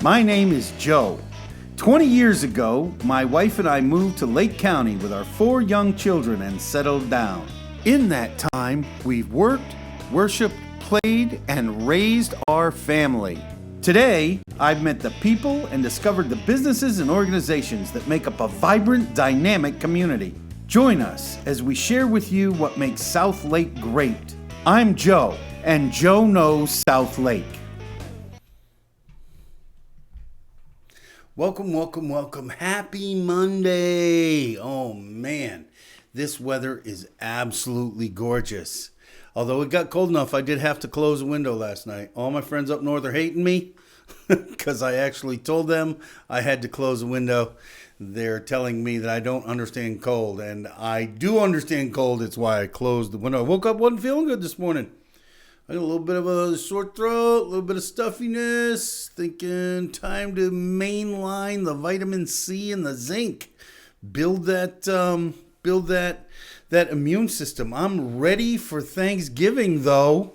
My name is Joe. 20 years ago, my wife and I moved to Lake County with our 4 young children and settled down. In that time, we've worked, worshiped, played, and raised our family. Today, I've met the people and discovered the businesses and organizations that make up a vibrant, dynamic community. Join us as we share with you what makes South Lake great. I'm Joe, and Joe knows South Lake. Welcome. Happy Monday. Oh man, this weather is absolutely gorgeous. Although it got cold enough, I did have to close a window last night. All my friends up north are hating me because I actually told them I had to close a window. They're telling me that I don't understand cold, and I do understand cold. It's why I closed the window. I woke up, wasn't feeling good this morning. I got a little bit of a sore throat, a little bit of stuffiness, thinking time to mainline the vitamin C and the zinc. Build that immune system. I'm ready for Thanksgiving, though.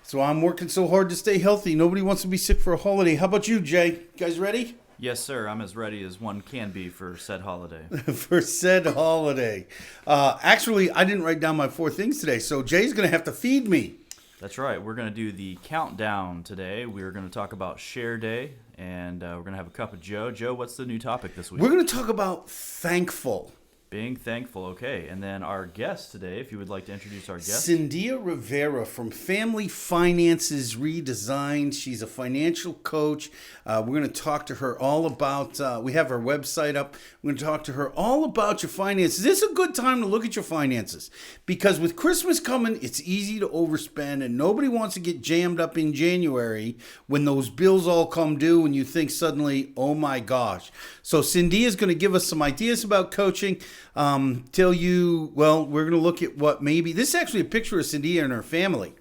So I'm working so hard to stay healthy. Nobody wants to be sick for a holiday. How about you, Jay? You guys ready? Yes, sir. I'm as ready as one can be for said holiday. For said holiday. Actually, I didn't write down my 4 things today, so Jay's going to have to feed me. That's right. We're going to do the countdown today. We're going to talk about Share Day, and we're going to have a cup of Joe. Joe, what's the new topic this week? We're going to talk about thankful. Being thankful, okay. And then our guest today, if you would like to introduce our guest. Cyndia Rivera from Family Finances Redesigned. She's a financial coach. We're going to talk to her all about, we have her website up. We're going to talk to her all about your finances. This is a good time to look at your finances because with Christmas coming, it's easy to overspend and nobody wants to get jammed up in January when those bills all come due and you think suddenly, oh my gosh. So Cyndia is going to give us some ideas about coaching. We're going to look at what maybe, this is actually a picture of Cyndia and her family,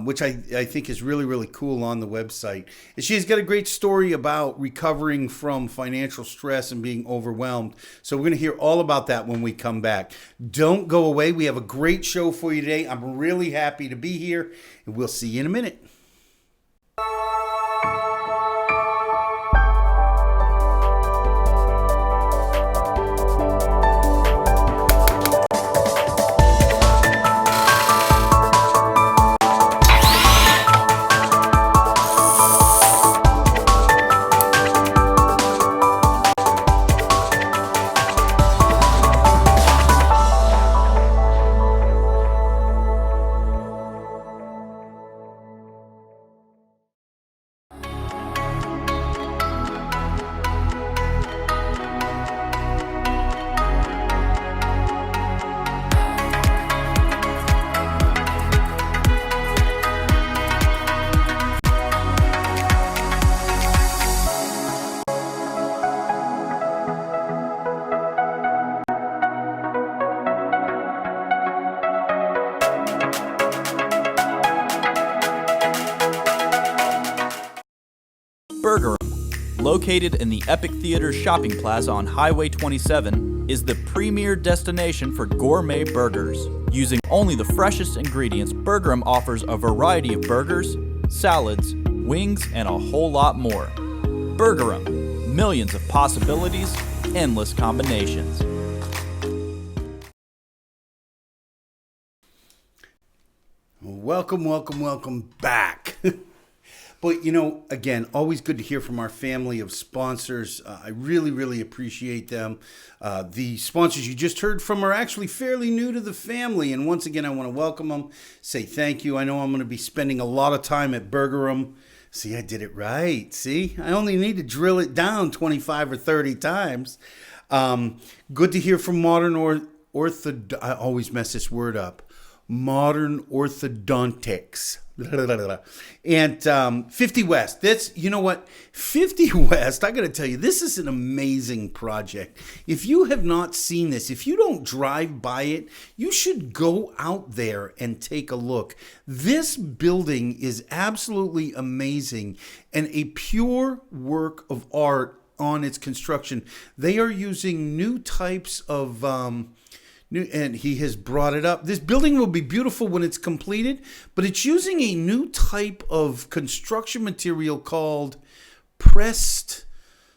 which I think is really, really cool on the website. And she's got a great story about recovering from financial stress and being overwhelmed. So we're going to hear all about that when we come back. Don't go away. We have a great show for you today. I'm really happy to be here, and we'll see you in a minute. Burger Room, located in the Epic Theater Shopping Plaza on Highway 27, is the premier destination for gourmet burgers. Using only the freshest ingredients, Burger Room offers a variety of burgers, salads, wings, and a whole lot more. Burger Room, millions of possibilities, endless combinations. Welcome back. But, again, always good to hear from our family of sponsors. I really, really appreciate them. The sponsors you just heard from are actually fairly new to the family. And once again, I want to welcome them, say thank you. I know I'm going to be spending a lot of time at Burger Room. See, I did it right. See, I only need to drill it down 25 or 30 times. Good to hear from Modern I always mess this word up. Modern Orthodontics. And 50 West. That's, 50 West, I got to tell you, this is an amazing project. If you have not seen this, if you don't drive by it, you should go out there and take a look. This building is absolutely amazing and a pure work of art on its construction. They are using new types of and he has brought it up. This building will be beautiful when it's completed, but it's using a new type of construction material called pressed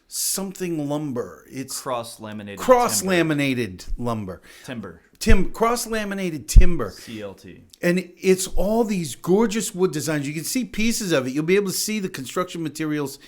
something lumber. It's cross-laminated lumber. Cross-laminated timber. CLT. And it's all these gorgeous wood designs. You can see pieces of it. You'll be able to see the construction materials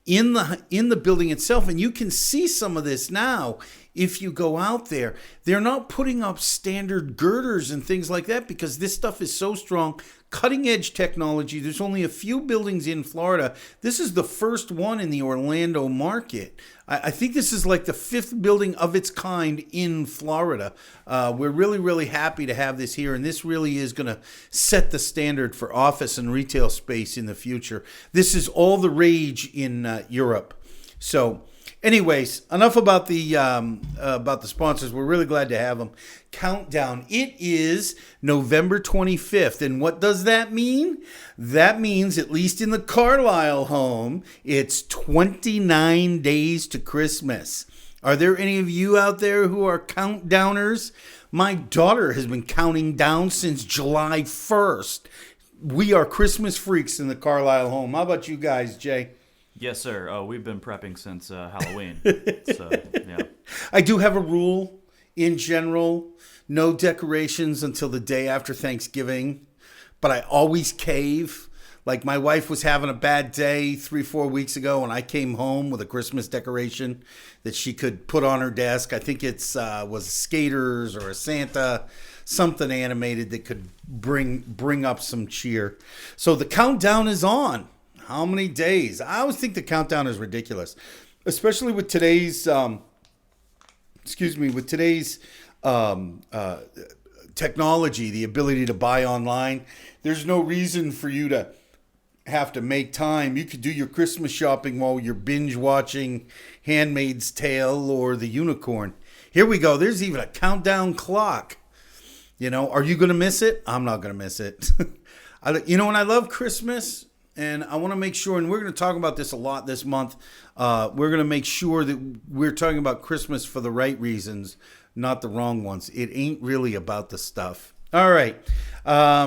in the building itself, and you can see some of this now if you go out there. They're not putting up standard girders and things like that because this stuff is so strong. Cutting edge technology. There's only a few buildings in Florida. This is the first one in the Orlando market. I think this is like the 5th building of its kind in Florida. We're really, really happy to have this here, and this really is going to set the standard for office and retail space in the future. This is all the rage in Europe. So, anyways, enough about the sponsors. We're really glad to have them. Countdown. It is November 25th. And what does that mean? That means, at least in the Carlisle home, it's 29 days to Christmas. Are there any of you out there who are countdowners? My daughter has been counting down since July 1st. We are Christmas freaks in the Carlisle home. How about you guys, Jay? Yes, sir. We've been prepping since Halloween. So, yeah. I do have a rule in general. No decorations until the day after Thanksgiving. But I always cave. Like my wife was having a bad day 3-4 weeks ago, and I came home with a Christmas decoration that she could put on her desk. I think it's was skaters or a Santa, something animated that could bring up some cheer. So the countdown is on. How many days? I always think the countdown is ridiculous, especially with today's technology, the ability to buy online. There's no reason for you to have to make time. You could do your Christmas shopping while you're binge watching Handmaid's Tale or The Unicorn. Here we go. There's even a countdown clock. You know, are you going to miss it? I'm not going to miss it. And I love Christmas. And I want to make sure, and we're going to talk about this a lot this month, we're going to make sure that we're talking about Christmas for the right reasons, not the wrong ones. It ain't really about the stuff. All right.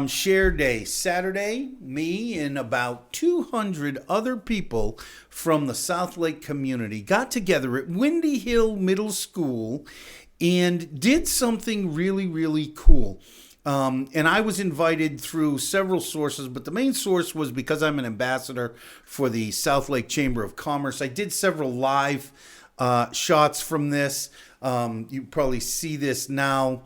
Share Day. Saturday, me and about 200 other people from the South Lake community got together at Windy Hill Middle School and did something really, really cool. And I was invited through several sources, but the main source was because I'm an ambassador for the South Lake Chamber of Commerce. I did several live shots from this. You probably see this now.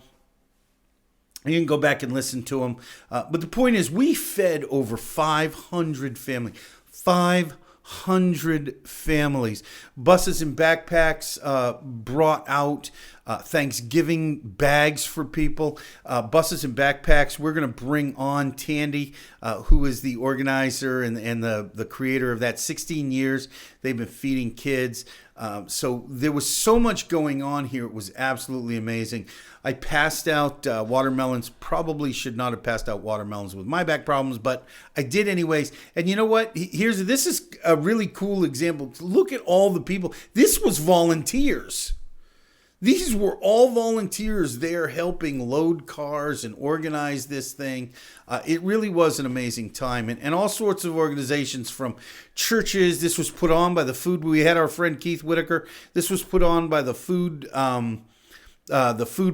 You can go back and listen to them. But the point is, we fed over 500 families. 500 families. Buses and backpacks brought out Thanksgiving bags for people. Buses and backpacks. We're going to bring on Tandy, who is the organizer and the creator of that. 16 years they've been feeding kids. So there was so much going on here. It was absolutely amazing. I passed out watermelons. Probably should not have passed out watermelons with my back problems, but I did anyways. And you know what? This is a really cool example. Look at all the people. This was volunteers. These were all volunteers there helping load cars and organize this thing. It really was an amazing time. And all sorts of organizations from churches. This was put on by the food. We had our friend Keith Whitaker. This was put on by the food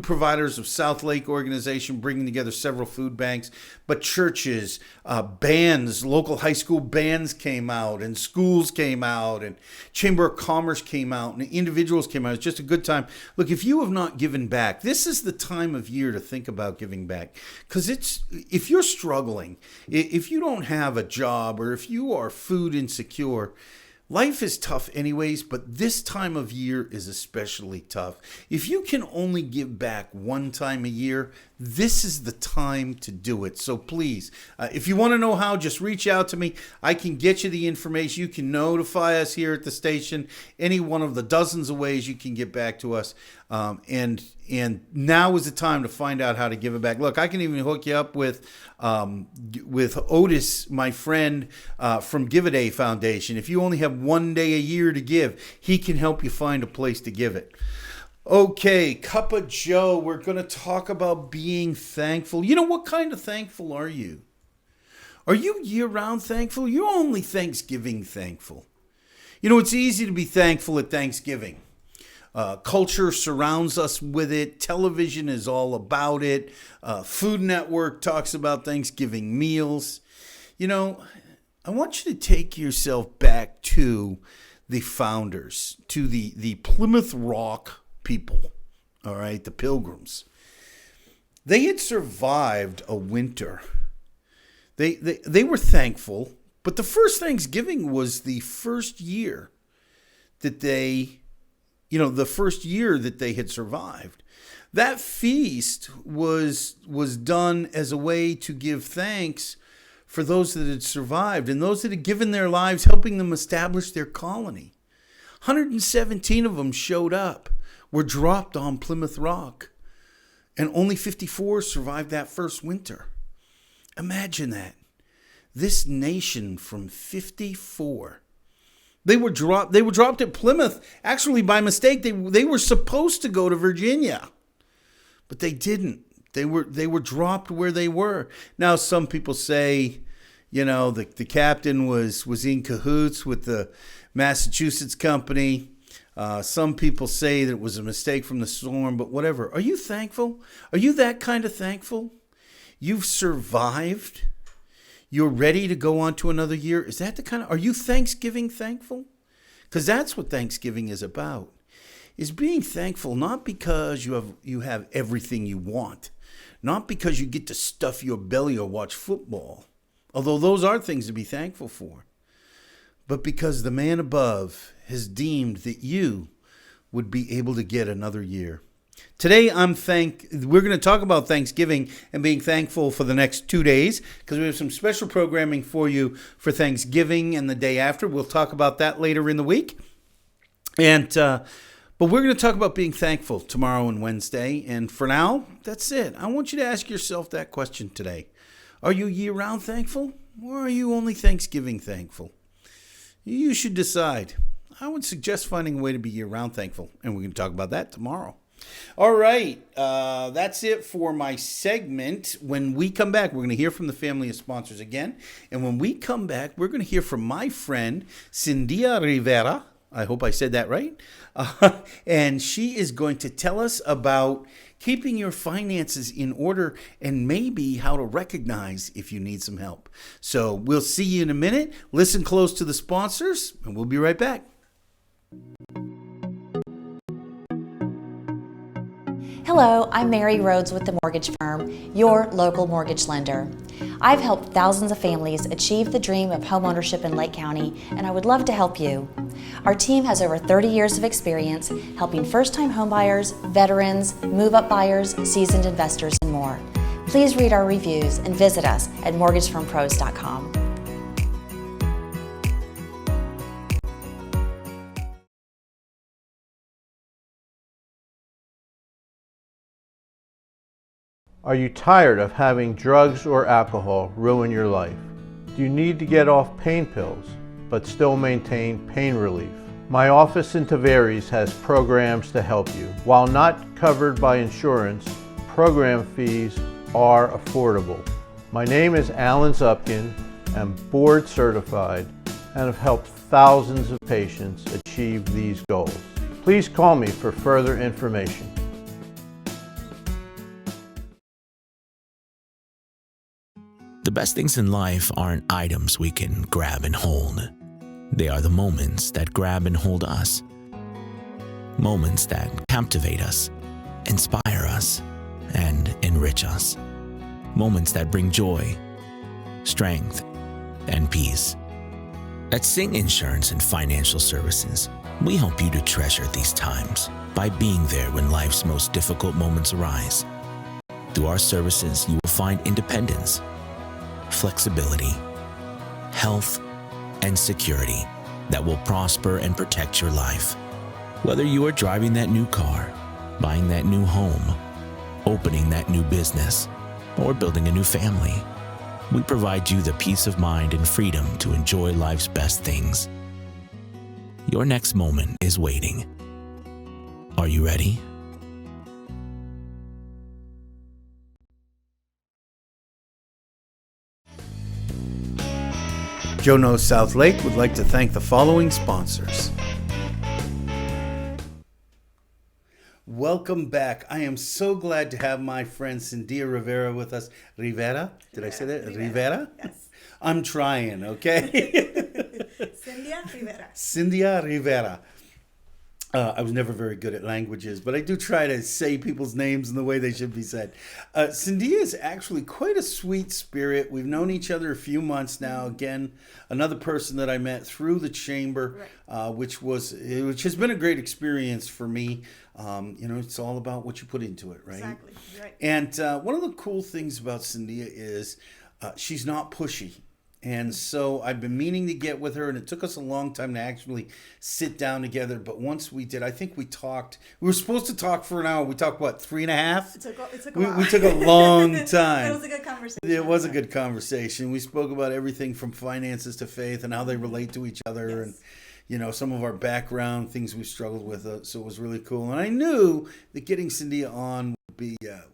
providers of South Lake organization, bringing together several food banks. But churches, bands, local high school bands came out, and schools came out, and Chamber of Commerce came out, and individuals came out. It's just a good time. Look, if you have not given back, this is the time of year to think about giving back. Because if you're struggling, if you don't have a job, or if you are food insecure, life is tough anyways, but this time of year is especially tough. If you can only give back one time a year, this is the time to do it. So please, if you want to know how, just reach out to me. I can get you the information. You can notify us here at the station. Any one of the dozens of ways you can get back to us. And now is the time to find out how to give it back. Look, I can even hook you up with Otis, my friend from Give a Day Foundation. If you only have one day a year to give, he can help you find a place to give it. Okay, Cup of Joe, we're going to talk about being thankful. You know, what kind of thankful are you? Are you year-round thankful? You're only Thanksgiving thankful. You know, it's easy to be thankful at Thanksgiving. Culture surrounds us with it. Television is all about it. Food Network talks about Thanksgiving meals. You know, I want you to take yourself back to the founders, to the Plymouth Rock people, all right, the Pilgrims. They had survived a winter. They were thankful, but the first Thanksgiving was the first year that they had survived. That feast was done as a way to give thanks for those that had survived and those that had given their lives helping them establish their colony. 117 of them showed up, were dropped on Plymouth Rock, and only 54 survived that first winter. Imagine that. This nation from 54. They were dropped at Plymouth, actually by mistake. They were supposed to go to Virginia, but they didn't. They were dropped where they were. Now some people say, the captain was in cahoots with the Massachusetts company. Some people say that it was a mistake from the storm, but whatever. Are you thankful? Are you that kind of thankful? You've survived. You're ready to go on to another year. Is that are you Thanksgiving thankful? Because that's what Thanksgiving is about. Is being thankful not because you have everything you want, not because you get to stuff your belly or watch football, although those are things to be thankful for, but because the man above has deemed that you would be able to get another year. Today, we're going to talk about Thanksgiving and being thankful for the next 2 days because we have some special programming for you for Thanksgiving and the day after. We'll talk about that later in the week. But we're going to talk about being thankful tomorrow and Wednesday. And for now, that's it. I want you to ask yourself that question today. Are you year-round thankful or are you only Thanksgiving thankful? You should decide. I would suggest finding a way to be year-round thankful, and we're going to talk about that tomorrow. All right, that's it for my segment. When we come back, we're going to hear from the family of sponsors again. And when we come back, we're going to hear from my friend, Cyndia Rivera. I hope I said that right. And she is going to tell us about keeping your finances in order and maybe how to recognize if you need some help. So we'll see you in a minute. Listen close to the sponsors, and we'll be right back. Hello, I'm Mary Rhodes with the Mortgage Firm, your local mortgage lender. I've helped thousands of families achieve the dream of homeownership in Lake County, and I would love to help you. Our team has over 30 years of experience helping first-time homebuyers, veterans, move-up buyers, seasoned investors, and more. Please read our reviews and visit us at mortgagefirmpros.com. Are you tired of having drugs or alcohol ruin your life? Do you need to get off pain pills, but still maintain pain relief? My office in Tavares has programs to help you. While not covered by insurance, program fees are affordable. My name is Alan Zupkin. I'm board certified and have helped thousands of patients achieve these goals. Please call me for further information. The best things in life aren't items we can grab and hold. They are the moments that grab and hold us. Moments that captivate us, inspire us, and enrich us. Moments that bring joy, strength, and peace. At Sing Insurance and Financial Services, we help you to treasure these times by being there when life's most difficult moments arise. Through our services, you will find independence, flexibility, health, and security that will prosper and protect your life. Whether you are driving that new car, buying that new home, opening that new business, or building a new family, we provide you the peace of mind and freedom to enjoy life's best things. Your next moment is waiting. Are you ready? Joe Knows South Lake would like to thank the following sponsors. Welcome back. I am so glad to have my friend Cyndia Rivera with us. Rivera? Did I say that? Rivera? Yes. I'm trying, okay? Cyndia Rivera. Cyndia Rivera. I was never very good at languages, but I do try to say people's names in the way they should be said. Cyndia is actually quite a sweet spirit. We've known each other a few months now. Again, another person that I met through the chamber, which has been a great experience for me. It's all about what you put into it, right? Exactly. Right. And one of the cool things about Cyndia is she's not pushy. And so I've been meaning to get with her, and it took us a long time to actually sit down together. But once we did, I think we talked. We were supposed to talk for an hour. We talked, what, 3.5? It took a while. We took a long time. It was a good conversation. It was a good conversation. We spoke about everything from finances to faith and how they relate to each other, and some of our background, things we struggled with. So it was really cool. And I knew that getting Cyndia on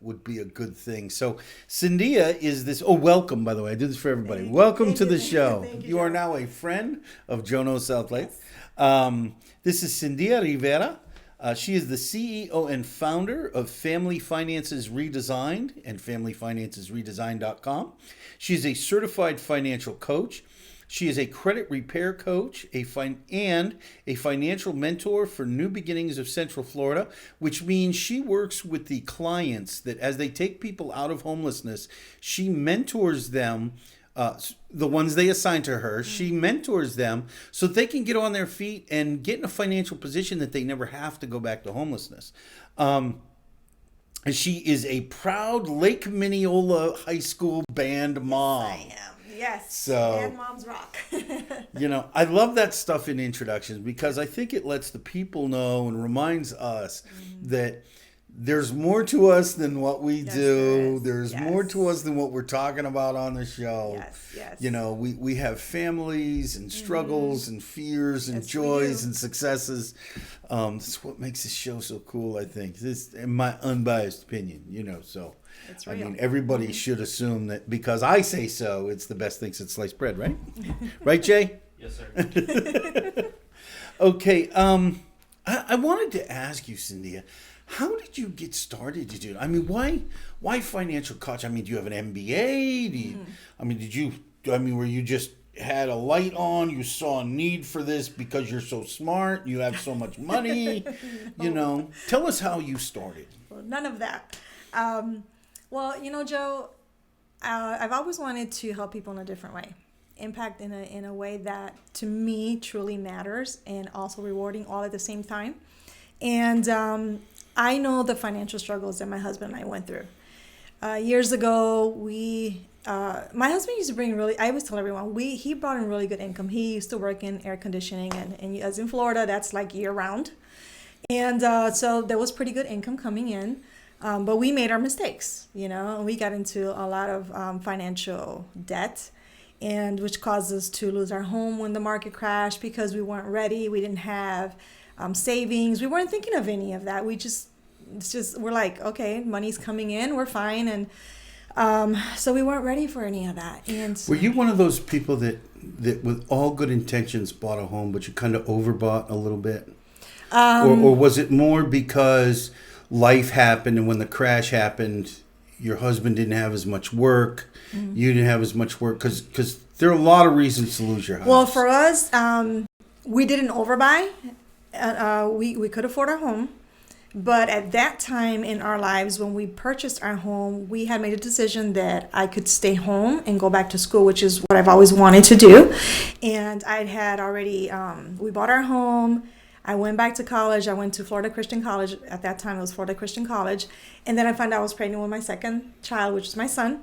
would be a good thing. So Cyndia is this. Oh, welcome, by the way. I do this for everybody. Welcome to the show. You are now a friend of Joe Knows South Lake. This is Cyndia Rivera. She is the CEO and founder of Family Finances Redesigned and FamilyFinancesRedesigned.com. She's a certified financial coach. She is a credit repair coach and a financial mentor for New Beginnings of Central Florida, which means she works with the clients that as they take people out of homelessness, she mentors them, the ones they assign to her. She mentors them so they can get on their feet and get in a financial position that they never have to go back to homelessness. And she is a proud Lake Minneola High School band mom. I am. Yes. So, and moms rock. I love that stuff in introductions because I think it lets the people know and reminds us that there's more to us than what we do. There's more to us than what we're talking about on the show. Yes. We have families and struggles and fears and joys and successes. That's what makes this show so cool, I think. This, in my unbiased opinion, so. It's I real. mean, everybody should assume that because I say so, it's the best thing since sliced bread, right? Right, Jay? Yes, sir. Okay. I wanted to ask you, Cyndia, how did you get started to do it? I mean, why financial coach? I mean, do you have an MBA? Were you just had a light on, you saw a need for this because you're so smart, you have so much money, Tell us how you started. Well, none of that. Joe, I've always wanted to help people in a different way, impact in a way that to me truly matters and also rewarding all at the same time. And I know the financial struggles that my husband and I went through. Years ago, my husband used to bring I always tell everyone, he brought in really good income. He used to work in air conditioning and as in Florida, that's like year round. And so there was pretty good income coming in. But we made our mistakes, and we got into a lot of financial debt, and which caused us to lose our home when the market crashed because we weren't ready. We didn't have savings. We weren't thinking of any of that. We're like, okay, money's coming in, we're fine. And so we weren't ready for any of that. And were you one of those people that with all good intentions bought a home, but you kind of overbought a little bit? Or was it more because life happened, and when the crash happened, your husband didn't have as much work, you didn't have as much work, because there are a lot of reasons to lose your house. Well, for us, we didn't overbuy. We could afford our home, but at that time in our lives, when we purchased our home, we had made a decision that I could stay home and go back to school, which is what I've always wanted to do. And I had already, we bought our home. I went back to college. I went to Florida Christian College. At that time, it was Florida Christian College. And then I found out I was pregnant with my second child, which is my son.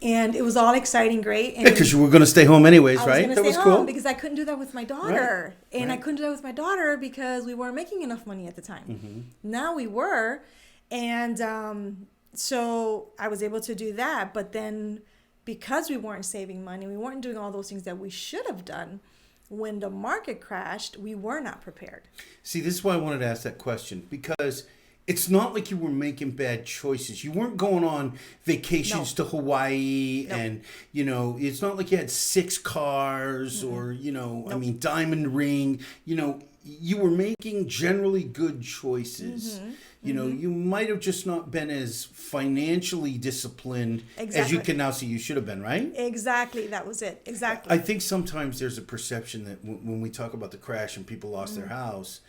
And it was all exciting, great. And because you were going to stay home anyways, right? That was cool. Because I couldn't do that with my daughter. Right. And I couldn't do that with my daughter because we weren't making enough money at the time. Now we were. And so I was able to do that. But then because we weren't saving money, we weren't doing all those things that we should have done, when the market crashed, we were not prepared. See, this is why I wanted to ask that question, because it's not like you were making bad choices. You weren't going on vacations to Hawaii and, it's not like you had 6 cars or, I mean, diamond ring, you were making generally good choices. You might have just not been as financially disciplined as you can now see you should have been, right? Exactly. That was it. Exactly. I think sometimes there's a perception that when we talk about the crash and people lost their house,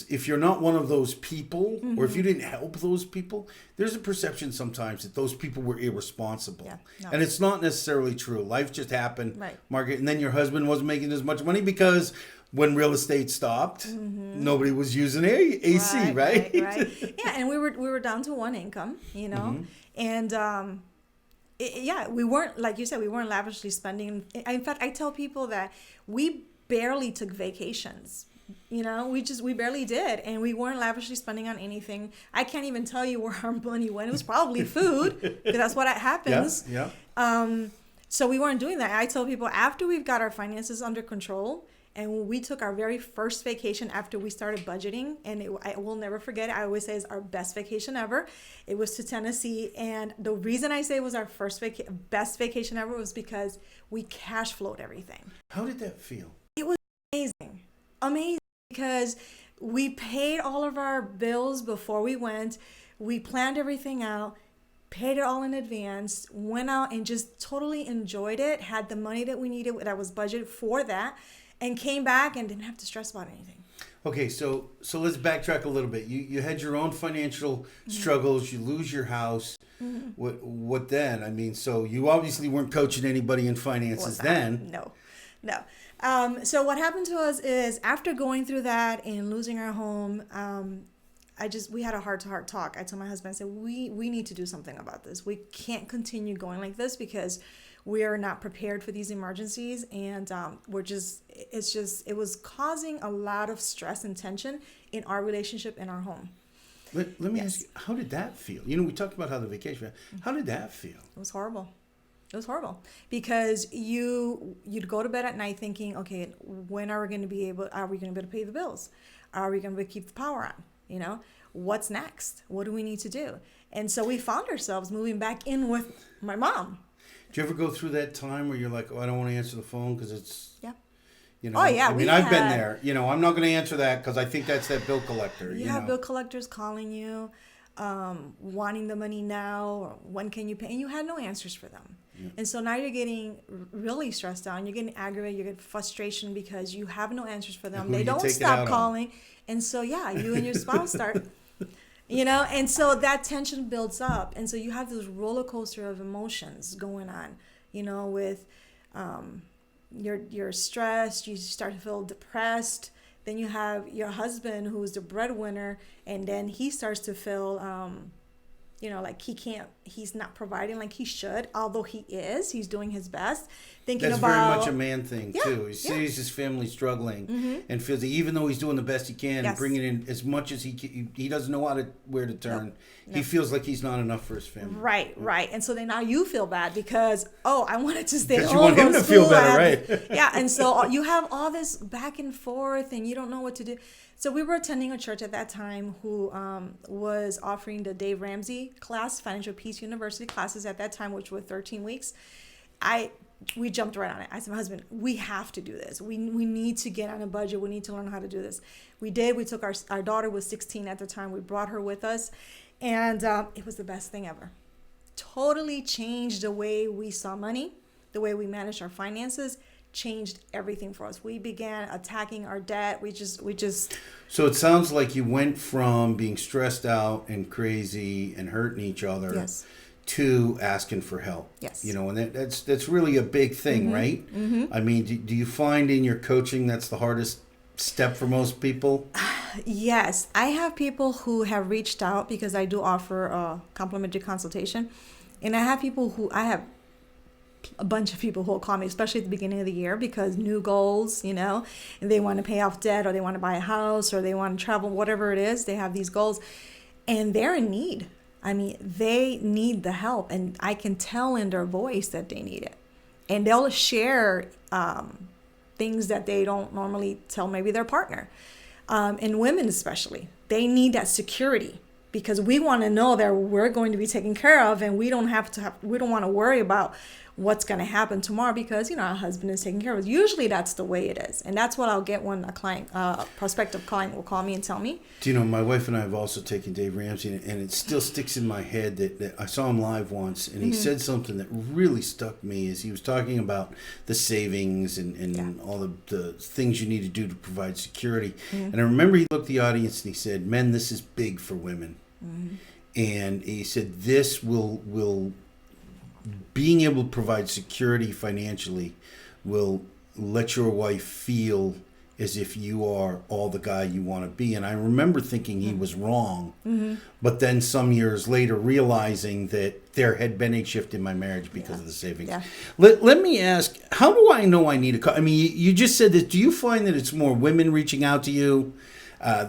if you're not one of those people, or if you didn't help those people, there's a perception sometimes that those people were irresponsible. Yeah, no. And it's not necessarily true. Life just happened, Right. Margaret, and then your husband wasn't making as much money because when real estate stopped, nobody was using AC, right? Right. Yeah, and we were down to one income, and we weren't, like you said, we weren't lavishly spending. In fact, I tell people that we barely took vacations. We barely did, and we weren't lavishly spending on anything. I can't even tell you where our money went. It was probably food, because that's what happens. Yeah. So we weren't doing that. I tell people, after we've got our finances under control, and we took our very first vacation after we started budgeting, and I will never forget it. I always say it's our best vacation ever. It was to Tennessee, and the reason I say it was our best vacation ever was because we cash flowed everything. How did that feel? It was amazing, because we paid all of our bills before we went. We planned everything out, paid it all in advance, went out and just totally enjoyed it, had the money that we needed that was budgeted for that, and came back and didn't have to stress about anything. Okay, so let's backtrack a little bit. You had your own financial struggles. You lose your house. What then? I mean, so you obviously weren't coaching anybody in finances then. No. So what happened to us is, after going through that and losing our home, we had a heart-to-heart talk. I told my husband, I said, we need to do something about this. We can't continue going like this, because we are not prepared for these emergencies, and it was causing a lot of stress and tension in our relationship in our home. Let me ask you, how did that feel? We talked about how the vacation, how did that feel? It was horrible. It was horrible, because you'd go to bed at night thinking, okay, when are we going to be able to pay the bills? Are we going to be able to keep the power on? What's next? What do we need to do? And so we found ourselves moving back in with my mom. Do you ever go through that time where you're like, oh, I don't want to answer the phone because it's, yeah. Oh, yeah. I mean, I've been there. I'm not going to answer that because I think that's that bill collector. You have bill collectors calling you, wanting the money now, or when can you pay? And you had no answers for them. Yeah. And so now you're getting really stressed out. You're getting aggravated. You get frustration because you have no answers for them. They don't stop calling. And so, you and your spouse start... and so that tension builds up. And so you have this roller coaster of emotions going on, with you're stressed, you start to feel depressed. Then you have your husband, who's the breadwinner, and then he starts to feel, like he's not providing like he should, although he's doing his best. That's very much a man thing, too. He sees his family struggling and feels that even though he's doing the best he can and bringing in as much as he doesn't know where to turn. He feels like he's not enough for his family. Right. And so then now you feel bad because, I wanted to stay home. You want him to feel better, right? And so you have all this back and forth and you don't know what to do. So we were attending a church at that time who was offering the Dave Ramsey class, Financial Peace University classes at that time, which were 13 weeks. We jumped right on it. I said, my husband, we have to do this. We need to get on a budget. We need to learn how to do this. We did. We took our daughter was 16 at the time. We brought her with us. And it was the best thing ever. Totally changed the way we saw money, the way we managed our finances, changed everything for us. We began attacking our debt. We just. So it sounds like you went from being stressed out and crazy and hurting each other. Yes. To asking for help. Yes. And that's really a big thing, right? I mean, do you find in your coaching that's the hardest step for most people? Yes. I have people who have reached out because I do offer a complimentary consultation. And I have a bunch of people who will call me, especially at the beginning of the year, because new goals, and they want to pay off debt, or they want to buy a house, or they want to travel, whatever it is. They have these goals and they're in need. I mean, they need the help, and I can tell in their voice that they need it. And they'll share things that they don't normally tell maybe their partner. And women especially, they need that security. because we want to know that we're going to be taken care of, and we don't want to worry about what's going to happen tomorrow because, our husband is taking care of us. Usually that's the way it is. And that's what I'll get when a prospective client will call me and tell me. Do you know, my wife and I have also taken Dave Ramsey, and it still sticks in my head that I saw him live once, and he said something that really stuck me as he was talking about the savings and all the things you need to do to provide security. And I remember he looked at the audience and he said, "Men, this is big for women." And he said, this will being able to provide security financially will let your wife feel as if you are all the guy you want to be. And I remember thinking he was wrong, but then some years later realizing that there had been a shift in my marriage because of the savings. Yeah. Let me ask, how do I know I need a car? I mean, you just said that. Do you find that it's more women reaching out to you?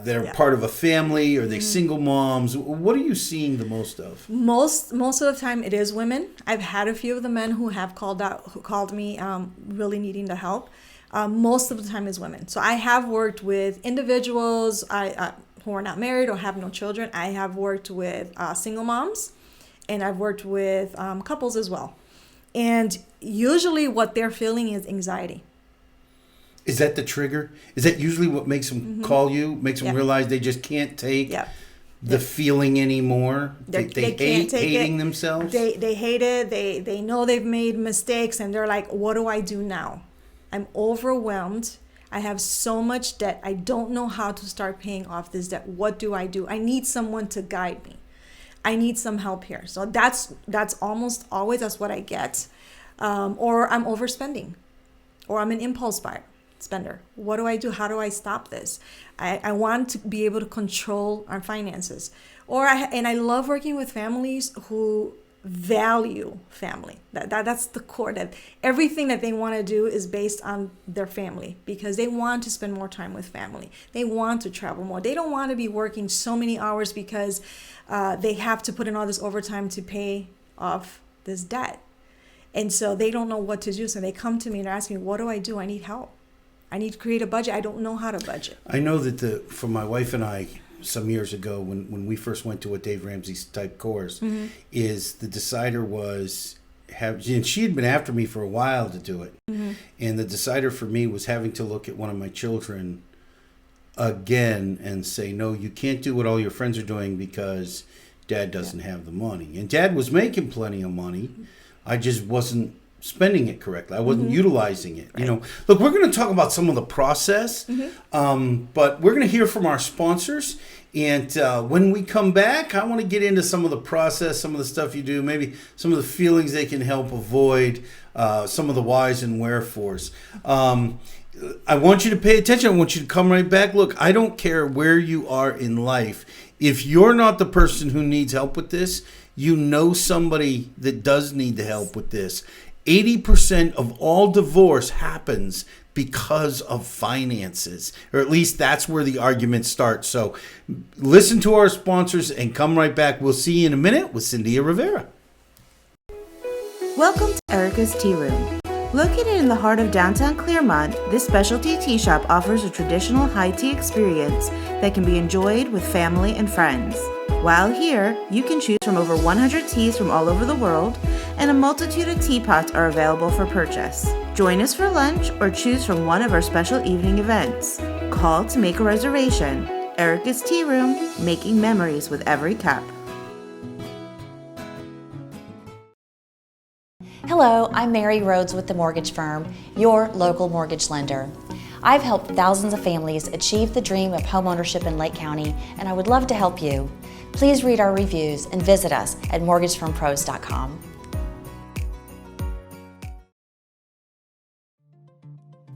They're part of a family, or they single moms? What are you seeing the most of? Most of the time it is women. I've had a few of the men who have called me really needing the help. Most of the time is women. So I have worked with individuals who are not married or have no children. I have worked with single moms, and I've worked with couples as well. And usually what they're feeling is anxiety. Is that the trigger? Is that usually what makes them call you, makes them realize they just can't take the feeling anymore? They hate hating themselves? They hate it. They know they've made mistakes, and they're like, what do I do now? I'm overwhelmed. I have so much debt. I don't know how to start paying off this debt. What do? I need someone to guide me. I need some help here. So that's almost always, that's what I get. Or I'm overspending, or I'm an impulse spender. What do I do? How do I stop this? I want to be able to control our finances. And I love working with families who value family. That's the core, that everything that they want to do is based on their family, because they want to spend more time with family. They want to travel more. They don't want to be working so many hours because they have to put in all this overtime to pay off this debt. And so they don't know what to do. So they come to me and ask me, what do? I need help. I need to create a budget. I don't know how to budget. I know that for my wife and I, some years ago, when we first went to a Dave Ramsey's type course, is the decider was, and she had been after me for a while to do it. And the decider for me was having to look at one of my children again and say, no, you can't do what all your friends are doing because Dad doesn't have the money. And Dad was making plenty of money. I just wasn't spending it correctly. I wasn't utilizing it. Right. Look, we're going to talk about some of the process, but we're going to hear from our sponsors. And when we come back, I want to get into some of the process, some of the stuff you do, maybe some of the feelings they can help avoid, some of the whys and wherefores. I want you to pay attention. I want you to come right back. Look, I don't care where you are in life. If you're not the person who needs help with this, you know somebody that does need the help with this. 80% of all divorce happens because of finances, or at least that's where the argument starts. So listen to our sponsors and come right back. We'll see you in a minute with Cyndia Rivera. Welcome to Erica's Tea Room. Located in the heart of downtown Claremont, this specialty tea shop offers a traditional high tea experience that can be enjoyed with family and friends. While here, you can choose from over 100 teas from all over the world, and a multitude of teapots are available for purchase. Join us for lunch or choose from one of our special evening events. Call to make a reservation. Erica's Tea Room, making memories with every cup. Hello, I'm Mary Rhodes with the mortgage firm, your local mortgage lender. I've helped thousands of families achieve the dream of homeownership in Lake County, and I would love to help you. Please read our reviews and visit us at mortgagefirmpros.com.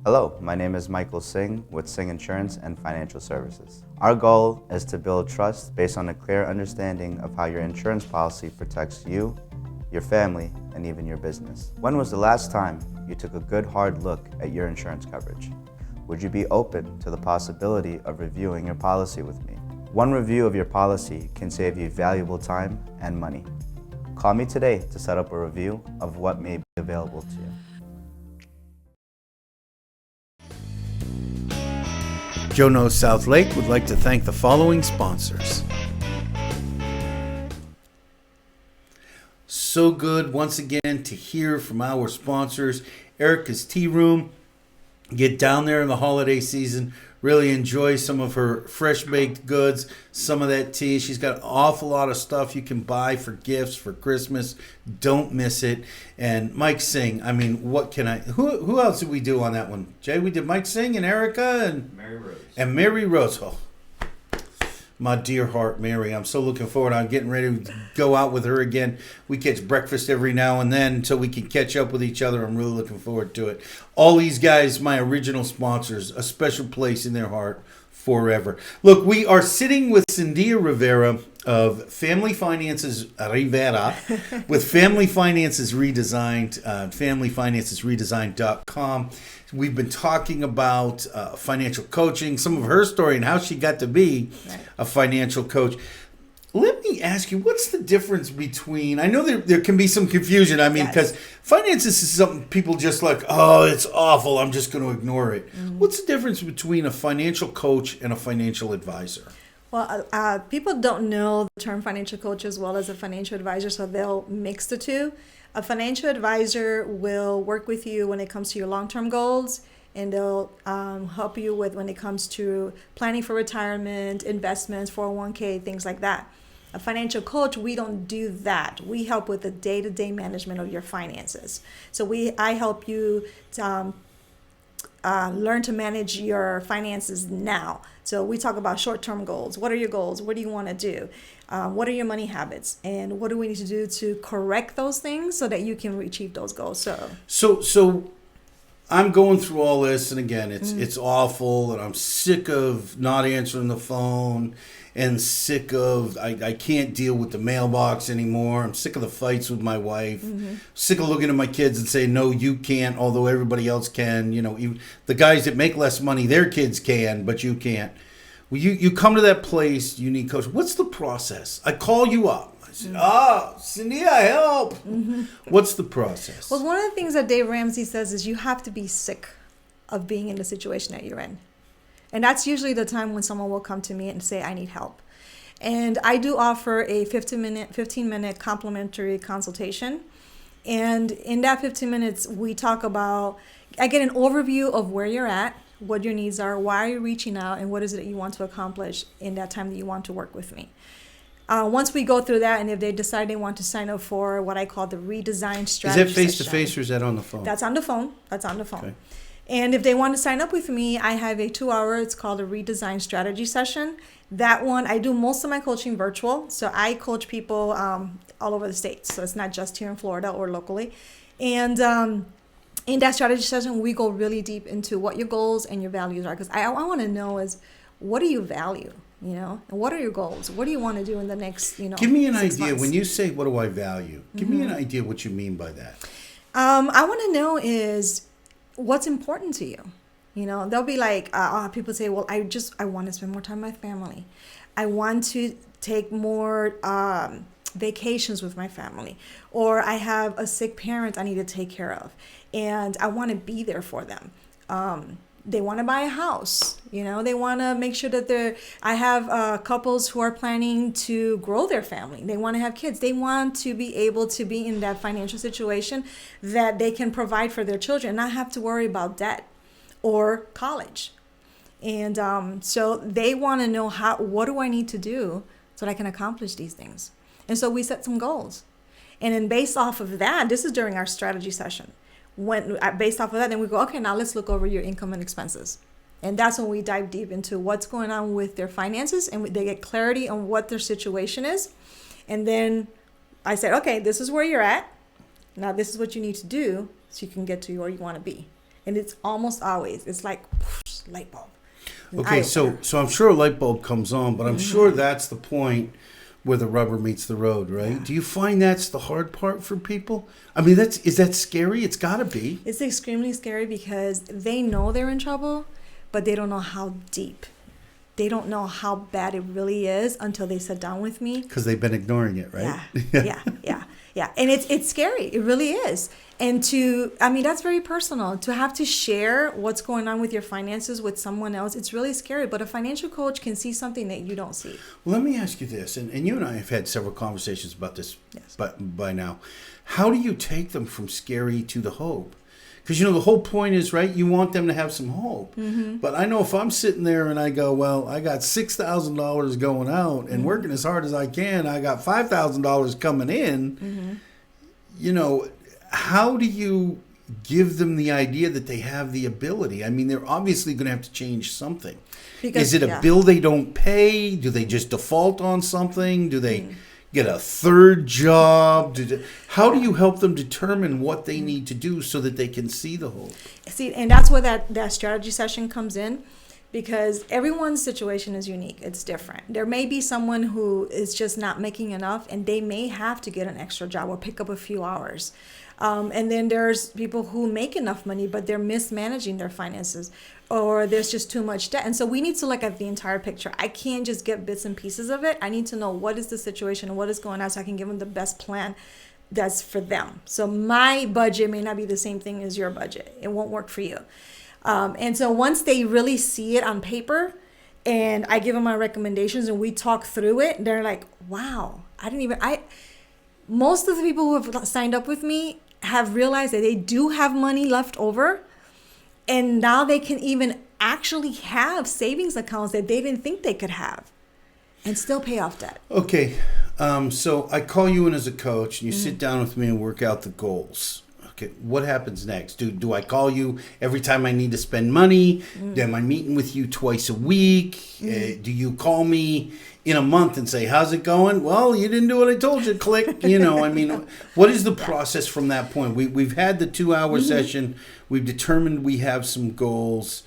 Hello, my name is Michael Singh with Singh Insurance and Financial Services. Our goal is to build trust based on a clear understanding of how your insurance policy protects you, your family, and even your business. When was the last time you took a good hard look at your insurance coverage? Would you be open to the possibility of reviewing your policy with me? One review of your policy can save you valuable time and money. Call me today to set up a review of what may be available to you. Joe Knows South Lake would like to thank the following sponsors. so good once again to hear from our sponsors, Erica's Tea Room. Get down there in the holiday season. Really enjoy some of her fresh baked goods, some of that tea. She's got an awful lot of stuff you can buy for gifts for Christmas. Don't miss it. And Mike Singh, I mean, what can I? Who else did we do on that one? Jay, we did Mike Singh and Erica and Mary Rose. And Mary Rose. Oh, my dear heart, Mary. I'm so looking forward. I'm getting ready to go out with her again. We catch breakfast every now and then until we can catch up with each other. I'm really looking forward to it. All these guys, my original sponsors, a special place in their heart forever. Look, we are sitting with Cyndia Rivera of Family Finances Rivera with Family Finances Redesigned, familyfinancesredesigned.com. We've been talking about financial coaching, some of her story and how she got to be a financial coach. Let me ask you, what's the difference between, I know there can be some confusion, I mean, because finances is something people just like, oh, it's awful, I'm just going to ignore it. Mm-hmm. What's the difference between a financial coach and a financial advisor? Well, people don't know the term financial coach as well as a financial advisor, so they'll mix the two. A financial advisor will work with you when it comes to your long-term goals, and they'll help you with when it comes to planning for retirement, investments, 401k, things like that. A financial coach, we don't do that. We help with the day-to-day management of your finances. So I help you to, learn to manage your finances now. So we talk about short-term goals. What are your goals? What do you want to do? What are your money habits? And what do we need to do to correct those things so that you can achieve those goals? So I'm going through all this, and again, it's awful, and I'm sick of not answering the phone, and sick of I can't deal with the mailbox anymore. I'm sick of the fights with my wife. Sick of looking at my kids and saying, no, you can't, although everybody else can. You know, even the guys that make less money, their kids can, but you can't. Well, you come to that place, you need coach. What's the process? I call you up. I said, Cyndia, help. What's the process? Well, one of the things that Dave Ramsey says is you have to be sick of being in the situation that you're in. And that's usually the time when someone will come to me and say, I need help. And I do offer a 15-minute complimentary consultation. And in that 15 minutes, we talk about, I get an overview of where you're at, what your needs are, why are you reaching out, and what is it that you want to accomplish in that time that you want to work with me. Once we go through that, and if they decide they want to sign up for what I call the Redesigned strategy session. Is that face-to-face or is that on the phone? That's on the phone. Okay. And if they want to sign up with me, I have a 2-hour, it's called a Redesigned strategy session. That one, I do most of my coaching virtual. So I coach people all over the States. So it's not just here in Florida or locally. And in that strategy session, we go really deep into what your goals and your values are. Because I want to know is, what do you value? You know, and what are your goals? What do you want to do in the next, Give me an idea. Months? When you say, what do I value? Give me an idea what you mean by that. I want to know is, what's important to you? They'll be like, people say, well, I want to spend more time with my family. I want to take more vacations with my family. Or I have a sick parent I need to take care of. And I want to be there for them. They want to buy a house. They want to make sure that I have couples who are planning to grow their family. They want to have kids. They want to be able to be in that financial situation that they can provide for their children and not have to worry about debt or college. And so they want to know what do I need to do so that I can accomplish these things. And so we set some goals. And then based off of that, this is during our strategy session. Based off of that, then we go, okay, now let's look over your income and expenses. And that's when we dive deep into what's going on with their finances, and they get clarity on what their situation is. And then I said, okay, this is where you're at. Now this is what you need to do so you can get to where you want to be. And it's almost always, it's like whoosh, light bulb. Okay, so I'm sure a light bulb comes on, but I'm sure that's the point where the rubber meets the road, right? Yeah. Do you find that's the hard part for people? I mean, is that scary? It's got to be. It's extremely scary because they know they're in trouble, but they don't know how deep they don't know how bad it really is until they sit down with me. Because they've been ignoring it, right? Yeah. And it's scary. It really is. And that's very personal. To have to share what's going on with your finances with someone else, it's really scary. But a financial coach can see something that you don't see. Well, let me ask you this, and you and I have had several conversations about this Yes. by now. How do you take them from scary to the hope? Because, the whole point is, right, you want them to have some hope. Mm-hmm. But I know if I'm sitting there and I go, well, I got $6,000 going out and working as hard as I can, I got $5,000 coming in, how do you give them the idea that they have the ability? I mean, they're obviously going to have to change something. Is it a bill they don't pay? Do they just default on something? Do they get a third job? How do you help them determine what they need to do so that they can see the hope? See, and that's where that strategy session comes in, because everyone's situation is unique. It's different. There may be someone who is just not making enough, and they may have to get an extra job or pick up a few hours. And then there's people who make enough money, but they're mismanaging their finances, or there's just too much debt. And so we need to look at the entire picture. I can't just get bits and pieces of it. I need to know what is the situation and what is going on so I can give them the best plan that's for them. So my budget may not be the same thing as your budget. It won't work for you. And so once they really see it on paper and I give them my recommendations and we talk through it, they're like, wow, most of the people who have signed up with me have realized that they do have money left over, and now they can even actually have savings accounts that they didn't think they could have and still pay off debt. Okay, so I call you in as a coach, and you sit down with me and work out the goals. Okay, what happens next? Do I call you every time I need to spend money? Am I meeting with you twice a week? Do you call me in a month and say, how's it going? Well, you didn't do what I told you. Click. What is the process from that point? We've had the 2-hour session. We've determined we have some goals.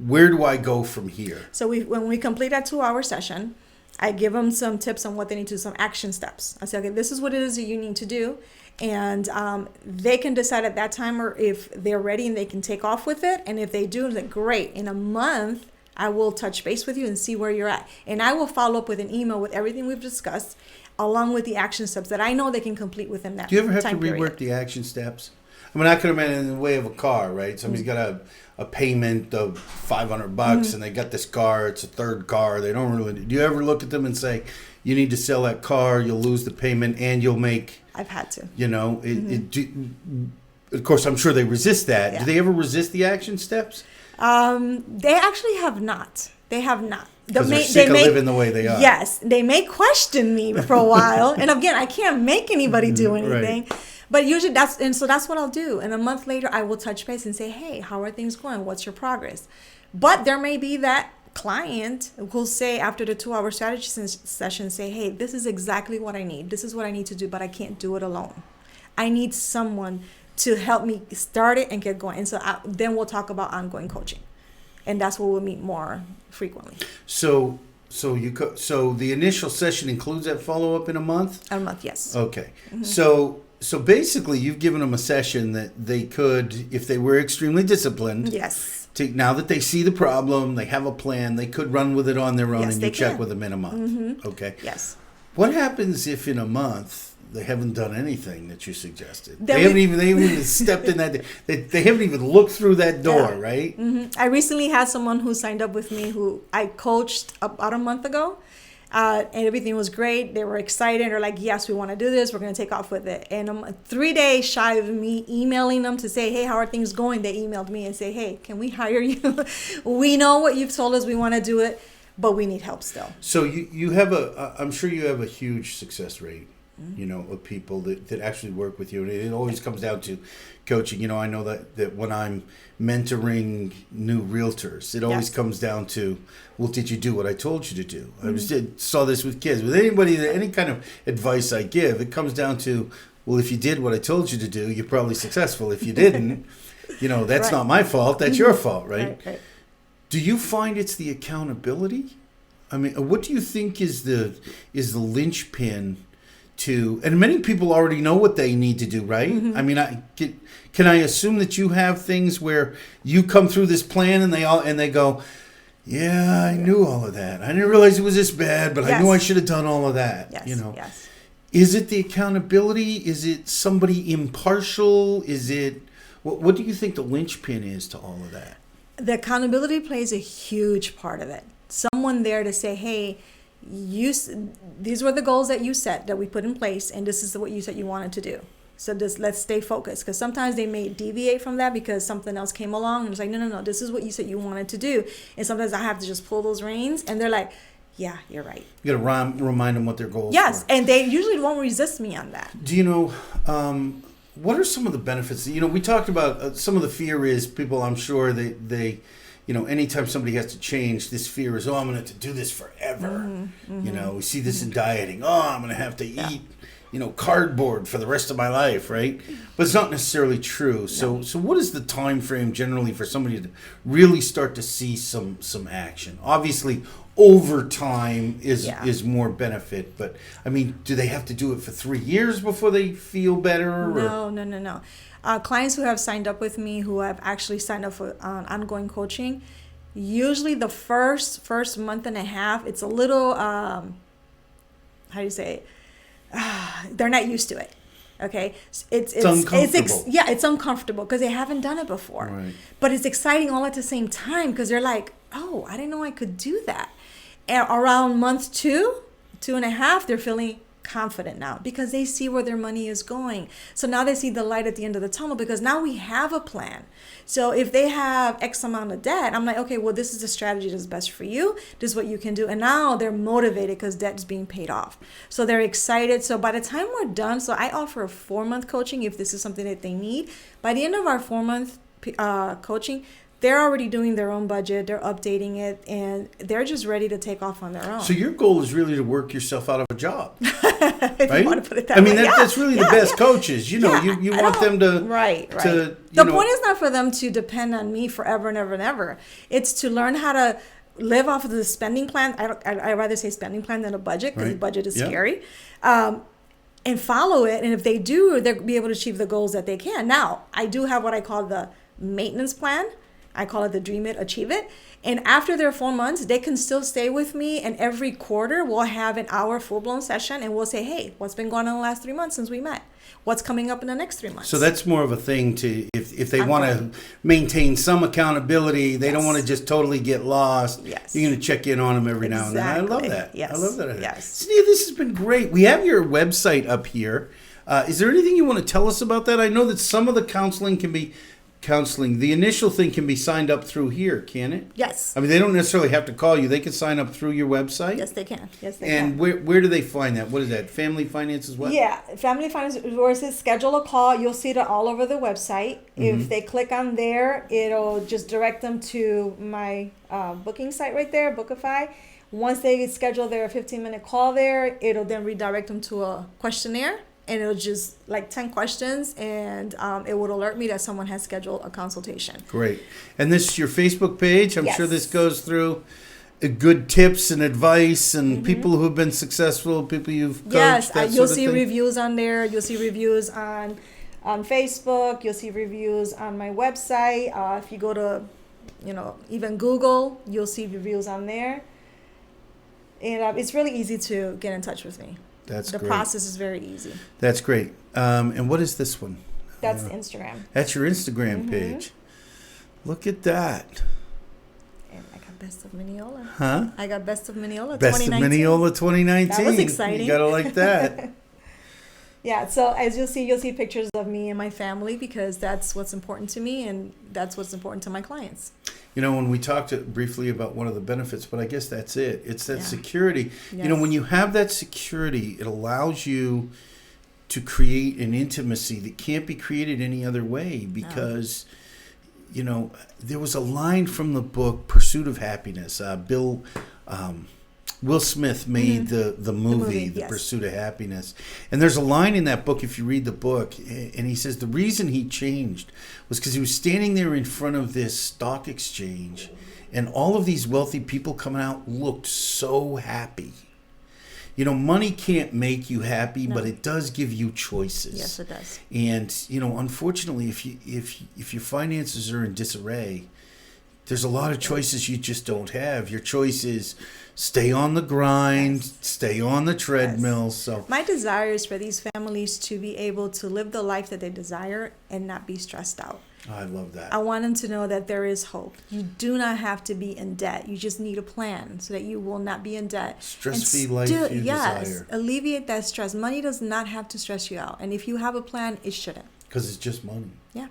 Where do I go from here? So when we complete that 2-hour session, I give them some tips on what they need to do, some action steps. I say, okay, this is what it is that you need to do. And they can decide at that time or if they're ready and they can take off with it. And if they do, then great. In a month, I will touch base with you and see where you're at. And I will follow up with an email with everything we've discussed, along with the action steps that I know they can complete within that time period. Do you ever have to rework the action steps? I mean, I could imagine in the way of a car, right? Somebody's got a payment of $500 and they got this car. It's a third car. They don't really. Do you ever look at them and say, you need to sell that car, you'll lose the payment, and you'll make... I've had to. Of course, I'm sure they resist that. Yeah. Do they ever resist the action steps? They actually have not. They have not. Because they're sick of living the way they are. Yes. They may question me for a while. And again, I can't make anybody do anything. Right. But usually that's what I'll do. And a month later, I will touch base and say, hey, how are things going? What's your progress? But there may be that client who'll say after the 2-hour strategy session, say, hey, this is exactly what I need. This is what I need to do, but I can't do it alone. I need someone to help me start it and get going. And so then we'll talk about ongoing coaching. And that's where we'll meet more frequently. So the initial session includes that follow-up in a month? A month, yes. Okay. Mm-hmm. So basically you've given them a session that they could, if they were extremely disciplined. Yes. Now that they see the problem, they have a plan, they could run with it on their own, and you check with them in a month. Mm-hmm. Okay. Yes. What happens if in a month they haven't done anything that you suggested? They haven't even stepped in that. They haven't even looked through that door, right? Mm-hmm. I recently had someone who signed up with me who I coached about a month ago. And everything was great. They were excited. They're like, yes, we want to do this. We're going to take off with it. And 3 days shy of me emailing them to say, hey, how are things going? They emailed me and say, hey, can we hire you? We know what you've told us. We want to do it, but we need help still. So you have I'm sure you have a huge success rate, of people that actually work with you. And it always comes down to coaching. I know that when I'm mentoring new realtors, it always comes down to, well, did you do what I told you to do? I saw this with kids. With any kind of advice I give, it comes down to, well, if you did what I told you to do, you're probably successful. If you didn't, that's not my fault. That's your fault, right? Do you find it's the accountability? I mean, what do you think is the linchpin to, and many people already know what they need to do, right? Mm-hmm. I mean, can I assume that you have things where you come through this plan and they go, Yeah, I knew all of that. I didn't realize it was this bad, but I knew I should have done all of that. Yes, yes. Is it the accountability? Is it somebody impartial? Is it what do you think the linchpin is to all of that? The accountability plays a huge part of it. Someone there to say, hey, these were the goals that you set, that we put in place, and this is what you said you wanted to do. So let's stay focused, because sometimes they may deviate from that because something else came along and it's like, no, this is what you said you wanted to do. And sometimes I have to just pull those reins, and they're like, yeah, you're right. You got to remind them what their goals Yes, are. And they usually won't resist me on that. Do you know, what are some of the benefits? We talked about some of the fear is people, I'm sure, they anytime somebody has to change, this fear is, I'm going to have to do this forever. We see this in dieting. I'm going to have to eat, cardboard for the rest of my life, right? But it's not necessarily true. So what is the time frame generally for somebody to really start to see some action? Obviously, over time is more benefit, but I mean, do they have to do it for 3 years before they feel better? No. Clients who have signed up with me, who have actually signed up for ongoing coaching, usually the first month and a half, it's a little how do you say it? They're not used to it. Okay, it's uncomfortable. It's uncomfortable because they haven't done it before. Right. But it's exciting all at the same time, because they're like, oh, I didn't know I could do that. And around month 2.5, they're feeling confident now because they see where their money is going. So now they see the light at the end of the tunnel, because now we have a plan. So if they have X amount of debt, I'm like, okay, well, this is the strategy that's best for you. This is what you can do. And now they're motivated because debt is being paid off. So they're excited. So by the time we're done, so I offer a 4-month coaching if this is something that they need. By the end of our 4-month coaching, they're already doing their own budget, they're updating it, and they're just ready to take off on their own. So your goal is really to work yourself out of a job, if right? you want to put it that way. That's really the best coaches. You want them to... Right. To, the point is not for them to depend on me forever and ever and ever. It's to learn how to live off of the spending plan. I'd rather say spending plan than a budget, because the budget is scary. And follow it, and if they do, they'll be able to achieve the goals that they can. Now, I do have what I call the maintenance plan. I call it the Dream It, Achieve It. And after their 4 months, they can still stay with me. And every quarter, we'll have an hour full-blown session. And we'll say, hey, what's been going on in the last 3 months since we met? What's coming up in the next 3 months? So that's more of a thing to, if they want to maintain some accountability, they don't want to just totally get lost. Yes. You're going to check in on them every now and then. I love that. Yes. I love that. Yes. Cyndia, this has been great. We have your website up here. Is there anything you want to tell us about that? I know that some of the counseling, the initial thing can be signed up through here, can it? Yes. I mean, they don't necessarily have to call you. They can sign up through your website? Yes, they can. And where do they find that? What is that? Family Finances what? Yeah, Family Finances, where it says schedule a call, you'll see it all over the website. If they click on there, it'll just direct them to my booking site right there, Bookify. Once they schedule their 15-minute call there, it'll then redirect them to a questionnaire. And it'll just like 10 questions, and it would alert me that someone has scheduled a consultation. Great. And this is your Facebook page. I'm Yes. sure this goes through good tips and advice and people who have been successful, people you've coached. Yes, that you'll sort of see thing. reviews on there. You'll see reviews on Facebook. You'll see reviews on my website. If you go to, even Google, you'll see reviews on there. And it's really easy to get in touch with me. That's the great. process is very easy. That's great. And what is this one? That's Instagram. That's your Instagram page. Look at that. And I got Best of Mineola. Huh? I got Best of Mineola Best 2019. of Mineola 2019. That was exciting. You gotta like that. Yeah, so as you'll see pictures of me and my family, because that's what's important to me, and that's what's important to my clients. When we talked briefly about one of the benefits, but I guess that's it. It's that security. Yes. When you have that security, it allows you to create an intimacy that can't be created any other way, because, there was a line from the book Pursuit of Happiness. Will Smith made the movie, The yes. Pursuit of Happiness. And there's a line in that book, if you read the book, and he says the reason he changed was because he was standing there in front of this stock exchange, and all of these wealthy people coming out looked so happy. Money can't make you happy, but it does give you choices. Yes, it does. And, unfortunately, if your finances are in disarray, there's a lot of choices you just don't have. Your choice is stay on the grind, stay on the treadmill. So my desire is for these families to be able to live the life that they desire and not be stressed out. I love that. I want them to know that there is hope. You do not have to be in debt. You just need a plan so that you will not be in debt. Stress-free life you desire. Alleviate that stress. Money does not have to stress you out. And if you have a plan, it shouldn't. Because it's just money. Yeah.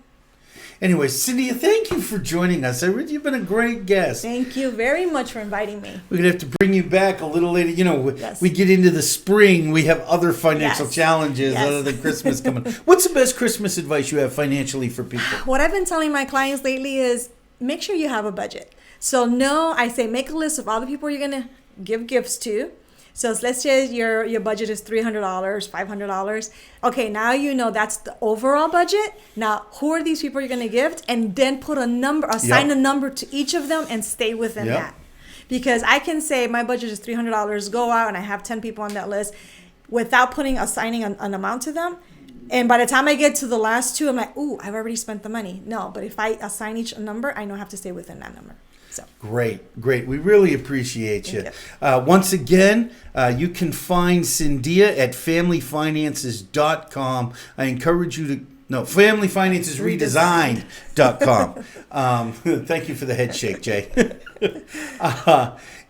Anyway, Cyndia, thank you for joining us. You've been a great guest. Thank you very much for inviting me. We're going to have to bring you back a little later. We get into the spring. We have other financial challenges other than Christmas coming. What's the best Christmas advice you have financially for people? What I've been telling my clients lately is make sure you have a budget. So I say make a list of all the people you're going to give gifts to. So let's say your budget is $300, $500. Okay, now you know that's the overall budget. Now, who are these people you're going to gift? And then put a number, assign a number to each of them and stay within that. Because I can say my budget is $300, go out and I have 10 people on that list without assigning an amount to them. And by the time I get to the last two, I'm like, ooh, I've already spent the money. No, but if I assign each a number, I know I have to stay within that number. So. Great. We really appreciate you. Once again, you can find Cyndia at familyfinances.com. I encourage you to, familyfinancesredesigned.com. Thank you for the head shake, Jay.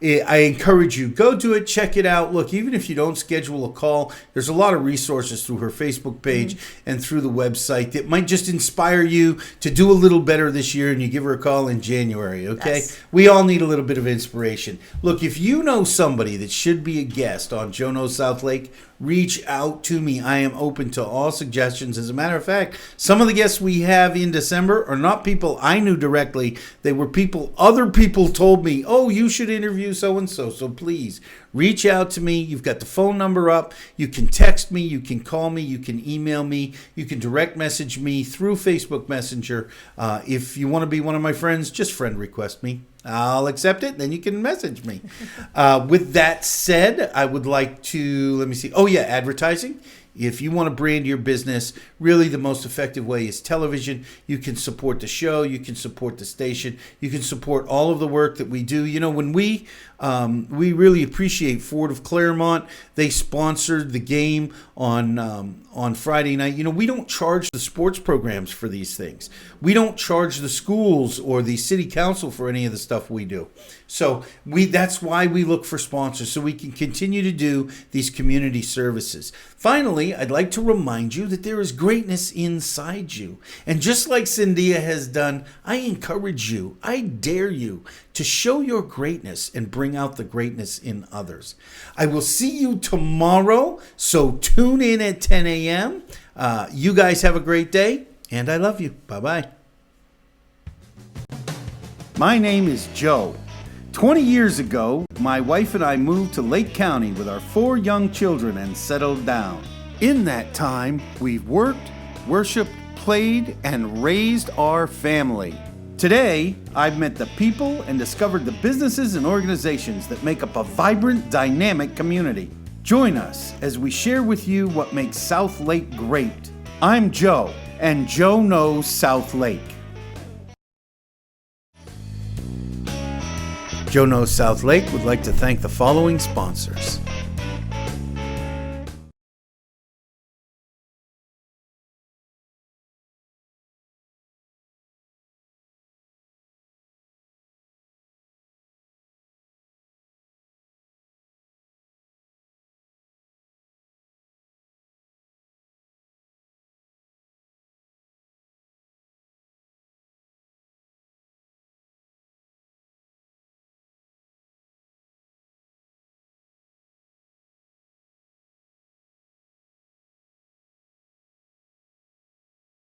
I encourage you, go do it, check it out. Look, even if you don't schedule a call, there's a lot of resources through her Facebook page and through the website that might just inspire you to do a little better this year, and you give her a call in January, okay? Yes. We all need a little bit of inspiration. Look, if you know somebody that should be a guest on Joe Knows South Lake, reach out to me. I am open to all suggestions. As a matter of fact, some of the guests we have in December are not people I knew directly. They were people other people told me, oh, you should interview so-and-so. So please reach out to me. You've got the phone number up. You can text me. You can call me. You can email me. You can direct message me through Facebook Messenger. If you want to be one of my friends, just friend request me. I'll accept it. Then you can message me. With that said, I would like to, advertising. If you want to brand your business, really the most effective way is television. You can support the show. You can support the station. You can support all of the work that we do. When we really appreciate Ford of Claremont. They sponsored the game on Friday night. We don't charge the sports programs for these things. We don't charge the schools or the city council for any of the stuff we do. So that's why we look for sponsors, so we can continue to do these community services. Finally, I'd like to remind you that there is greatness inside you. And just like Cyndia has done, I encourage you, I dare you to show your greatness and bring out the greatness in others. I will see you tomorrow, so tune in at 10 a.m. You guys have a great day, and I love you. Bye-bye. My name is Joe. 20 years ago, my wife and I moved to Lake County with our 4 young children and settled down. In that time, we've worked, worshiped, played, and raised our family. Today, I've met the people and discovered the businesses and organizations that make up a vibrant, dynamic community. Join us as we share with you what makes South Lake great. I'm Joe, and Joe Knows South Lake. Joe Knows South Lake would like to thank the following sponsors.